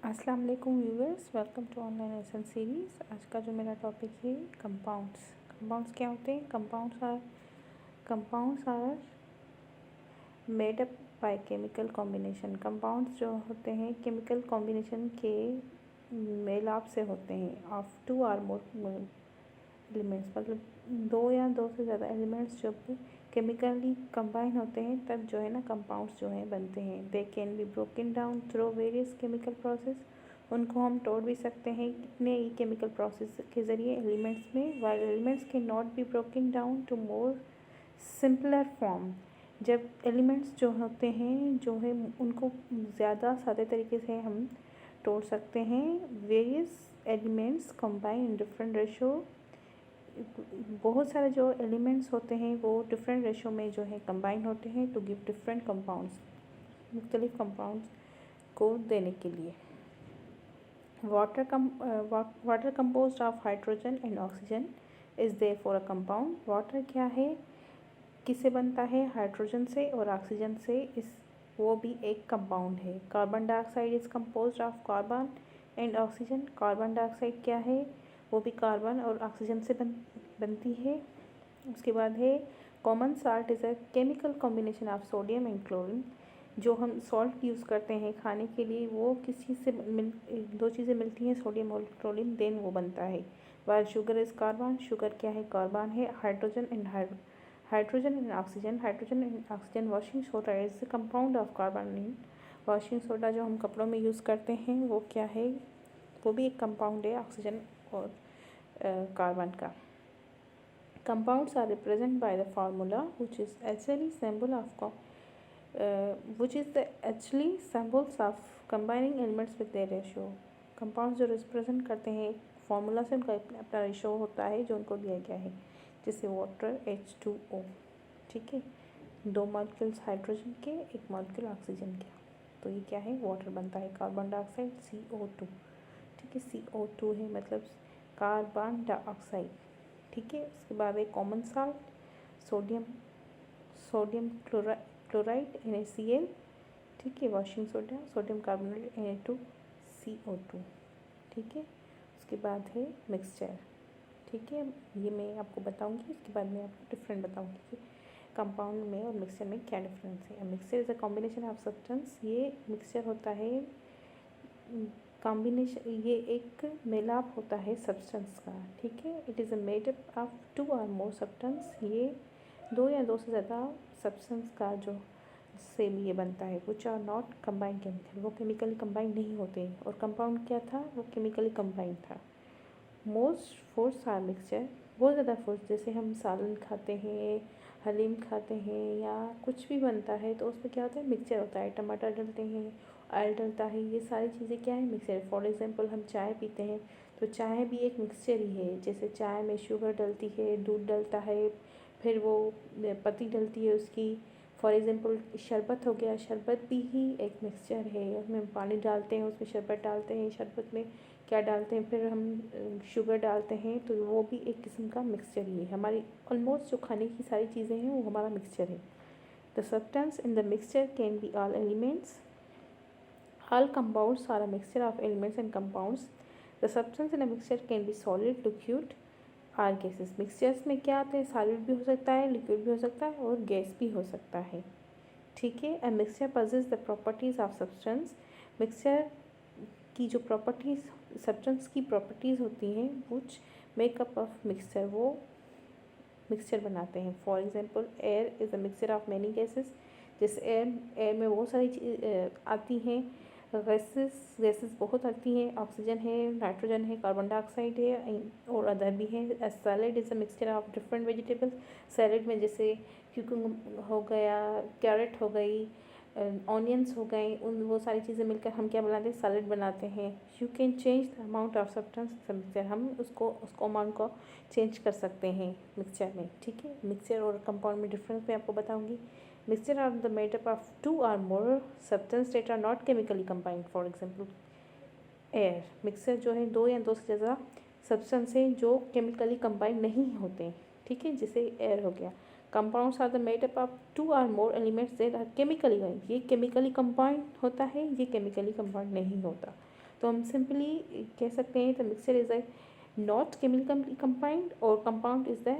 अस्सलाम वालेकुम viewers, welcome to online lesson series. आज का जो मेरा टॉपिक है कंपाउंड्स। कंपाउंड्स क्या होते हैं? Compounds are made up by chemical combination. Compounds जो होते हैं केमिकल कॉम्बिनेशन के मेलाप से होते हैं of two or more elements, मतलब दो या दो से ज़्यादा एलिमेंट्स जब केमिकली कंबाइन होते हैं तब जो है ना कंपाउंड्स जो हैं बनते हैं। They can be broken down through various chemical process. उनको हम तोड़ भी सकते हैं कितने ही केमिकल प्रोसेस के ज़रिए एलिमेंट्स में। While elements can not be broken down to more simpler form. जब एलिमेंट्स जो होते हैं जो है उनको ज़्यादा सादे तरीके से हम तोड़ सकते हैं। Various elements combine in different ratio. बहुत सारे जो एलिमेंट्स होते हैं वो डिफरेंट रेशो में जो है कंबाइन होते हैं टू गिव डिफरेंट कंपाउंड्स, मुख्तलिफ कंपाउंड्स को देने के लिए। Water composed of hydrogen and oxygen is therefore a compound. Water क्या है, किससे बनता है? हाइड्रोजन से और ऑक्सीजन से। वो भी एक कंपाउंड है। Carbon dioxide is composed of carbon and oxygen. Carbon dioxide क्या है? वो भी कार्बन और ऑक्सीजन से बनती है। उसके बाद है common salt is a chemical combination of sodium and chlorine. जो हम सॉल्ट यूज़ करते हैं खाने के लिए वो किस चीज़ से दो चीज़ें मिलती हैं, सोडियम और क्लोरीन, देन वो बनता है। While sugar is carbon. Sugar क्या है? कार्बन है। Hydrogen and oxygen. Washing soda is a compound of carbon and washing soda जो हम कपड़ों में यूज़ करते हैं वो क्या है? वो भी एक कंपाउंड है ऑक्सीजन और कार्बन का। Compounds are represented by the formula which is actually symbols of combining elements with their ratio. Compounds जो represent करते हैं एक फार्मूला से, उनका अपना रेशो होता है जो उनको दिया गया है, जैसे वाटर H2O। ठीक है, 2 मॉलिक्यूल्स हाइड्रोजन के, 1 मॉलिक्यूल ऑक्सीजन के, तो ये क्या है? वाटर बनता है। Carbon dioxide CO2। ठीक है, CO2 है मतलब कार्बन डाइऑक्साइड। ठीक है, उसके बाद एक common salt sodium chloride NaCl। ठीक है, washing soda sodium carbonate Na2CO2। ठीक है, उसके बाद है मिक्सचर। ठीक है, ये मैं आपको बताऊंगी, उसके बाद मैं आपको डिफरेंट बताऊंगी कि कंपाउंड में और मिक्सचर में क्या डिफरेंस है। Mixture is a combination of substance. ये मिक्सचर होता है कॉम्बिनेशन, ये एक मेलाप होता है सब्सटेंस का। ठीक है, it is a made up of 2 और मोर सब्सटेंस। ये 2 या 2 से ज़्यादा सब्सटेंस का जो से ये बनता है। Which are not combined chemical, वो केमिकली कंबाइंड नहीं होते। और कंपाउंड क्या था? वो केमिकली कंबाइंड था। Most foods are mixture. बहुत ज़्यादा फूड्स, जैसे हम सालन खाते हैं, हलीम खाते हैं या कुछ भी बनता है तो उसमें क्या होता है? मिक्सचर होता है। टमाटर डलते हैं, ऑयल डलता है, ये सारी चीज़ें क्या है? मिक्सचर। फॉर एग्जांपल हम चाय पीते हैं तो चाय भी एक मिक्सचर ही है। जैसे चाय में शुगर डलती है, दूध डलता है, फिर वो पत्ती डलती है उसकी। फॉर एग्जांपल शरबत हो गया, शरबत भी ही एक मिक्सचर है। उसमें पानी डालते हैं, उसमें शरबत डालते हैं, शरबत में क्या डालते हैं, फिर हम शुगर डालते हैं, तो वो भी एक किस्म का मिक्सचर ही है। हमारी ऑलमोस्ट जो खाने की सारी चीज़ें हैं वो हमारा मिक्सचर है। The substance in the mixture can be all elements. All compounds are a mixture of elements and compounds. The substance in a mixture can be solid, liquid or gases. Mixtures में क्या आते हैं? Solid भी हो सकता है, liquid भी हो सकता है और गैस भी हो सकता है। ठीक है, a mixture possesses the properties of substance. Mixture की जो प्रॉपर्टीज़, सब्सटेंस की प्रॉपर्टीज़ होती हैं which मेकअप ऑफ मिक्सचर, वो मिक्सचर बनाते हैं। For example air is a mixture of many gases. जैसे एयर में बहुत सारी चीज़ आती हैं, गैसेस बहुत आती हैं। ऑक्सीजन है, नाइट्रोजन है, कार्बन डाइऑक्साइड है और अदर भी हैं। Salad is a mixture of different vegetables. Salad में जैसे क्यूकम्बर हो गया, कैरेट हो गई, ऑनियंस हो गए, उन वो सारी चीज़ें मिलकर हम क्या बनाते हैं? सैलेड बनाते हैं। You can change the amount of substance mixture. हम उसको अमाउंट को चेंज कर सकते हैं मिक्सचर में। ठीक है, मिक्सचर और कंपाउंड में डिफरेंस मैं आपको बताऊंगी। Mixture are the made up of 2 और more substance that are not chemically combined. For example air. Mixture जो है 2 या 2 से ज़्यादा सब्सटेंस हैं जो केमिकली कंबाइंड नहीं होते। ठीक है, जैसे एयर हो गया। Compounds are the made up of 2 और more elements that are chemically, ये केमिकली कंबाइंड होता है, ये केमिकली कंबाइंड नहीं होता। तो हम सिंपली कह सकते हैं the mixture is a not chemically combined और compound is the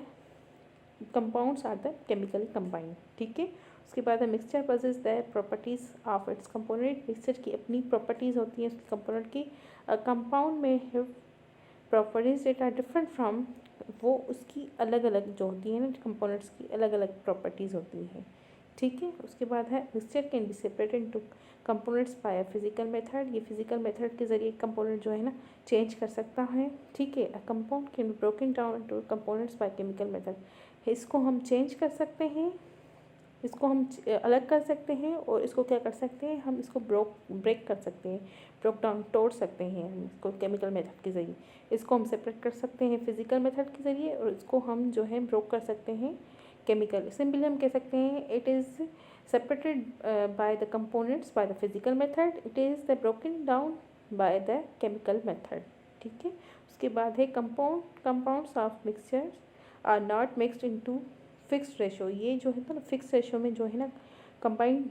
compounds are the chemically combined. ठीक है, उसके बाद mixture possess the properties of its component. Mixture की अपनी प्रॉपर्टीज़ होती हैं उसके कंपोनेंट की। कंपाउंड में है properties that are different from, वो उसकी अलग अलग जो होती है ना कंपोनेंट्स की अलग अलग प्रॉपर्टीज़ होती हैं। ठीक है, उसके बाद है mixture can be separated into components by a physical method. ये फिजिकल मेथड के ज़रिए कंपोनेंट जो है ना चेंज कर सकता है। ठीक है, a compound can be broken down into components by chemical method. इसको हम चेंज कर सकते हैं, इसको हम अलग कर सकते हैं और इसको क्या कर सकते हैं, हम इसको ब्रेक कर सकते हैं, ब्रोक डाउन तोड़ सकते हैं हम इसको केमिकल मेथड के ज़रिए। इसको हम सेपरेट कर सकते हैं फिजिकल मेथड के ज़रिए और इसको हम जो है ब्रोक कर सकते हैं केमिकल। सिंपली हम कह सकते हैं it is separated by the components by the physical method, it is the broken down by the chemical method. ठीक है, उसके बाद है compounds of mixtures are not mixed into fixed ratio. ये जो है ना फिक्स रेशो में जो है ना कंबाइंड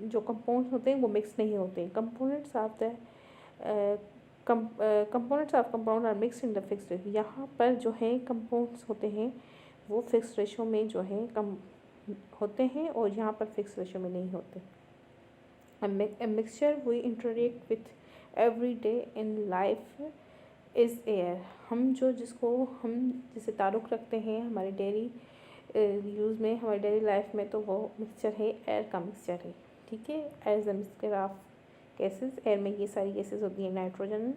जो कंपाउंड्स होते हैं वो मिक्स नहीं होते। Components of the components of compound are mix in the fix ratio. यहाँ पर जो है कंपाउंड्स होते हैं वो फिक्स रेशो में जो है कम होते हैं और यहाँ पर फिक्स रेशो में नहीं होते। A mixture we interact with every day in life is air। हम जिसको हम जिसे ताल्लुक़ रखते हैं हमारे डेली यूज़ में, हमारी डेली लाइफ में, तो वो मिक्सचर है एयर का मिक्सचर है। ठीक है, air is a mixture of gases. Air में ये सारी गैसेस होती हैं nitrogen,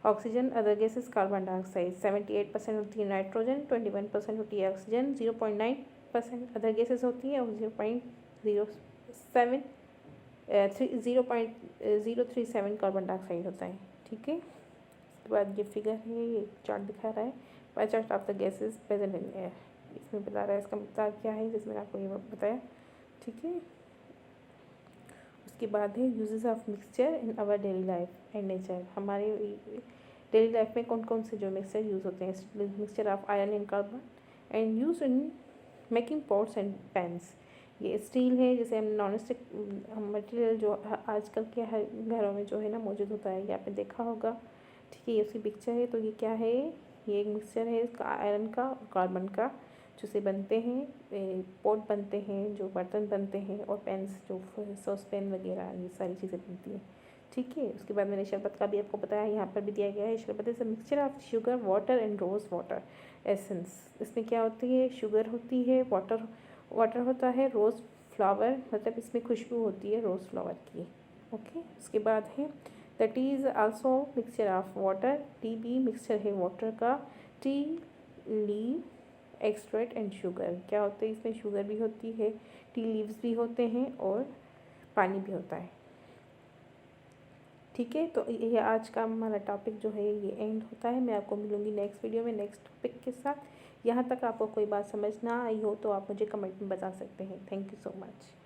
oxygen, other gases carbon dioxide. 78% होती है नाइट्रोजन, 21% होती है ऑक्सीजन, 0.9% अदर गैसेस होती है और 0.037 कार्बन डाइऑक्साइड होता है। ठीक है, उसके बाद ये फिगर है, ये चार्ट दिखा रहा है pie chart of the gases present in air. इसमें बता रहा है इसका मतलब क्या है, जिसमें आपको ये बताया। ठीक है, उसके बाद है uses of mixture in our daily life and nature. हमारे डेली लाइफ में कौन कौन से जो मिक्सचर यूज़ होते हैं। Mixture of iron and carbon and use in making pots and pans. ये स्टील है, जैसे हम नॉन स्टिक मटेरियल जो आजकल के हर घरों में जो है ना मौजूद होता है, ये आपने देखा होगा। ठीक है, ये उसकी पिक्चर है। तो ये क्या है, ये एक मिक्सचर है इसका आयरन का और कार्बन का, जो से बनते हैं पॉट बनते हैं, जो बर्तन बनते हैं, और पेन्स जो सॉस पेन वगैरह ये सारी चीज़ें बनती हैं। ठीक है, उसके बाद मैंने शरबत का भी आपको बताया, यहाँ पर भी दिया गया है। Sharbat is a mixture of sugar, water and rose water essence. इसमें क्या होती है, शुगर होती है, वाटर होता है, रोज़ फ्लावर, मतलब इसमें खुशबू होती है रोज़ फ्लावर की। ओके, उसके बाद है the T is also mixture of water. T भी मिक्सचर है वाटर का। T leave extract and sugar, क्या होते हैं इसमें, शुगर भी होती है, टी लीव्स भी होते हैं और पानी भी होता है। ठीक है, तो ये आज का हमारा टॉपिक जो है ये एंड होता है। मैं आपको मिलूँगी नेक्स्ट वीडियो में नेक्स्ट टॉपिक के साथ। यहाँ तक आपको कोई बात समझ ना आई हो तो आप मुझे कमेंट में बता सकते हैं। Thank you so much.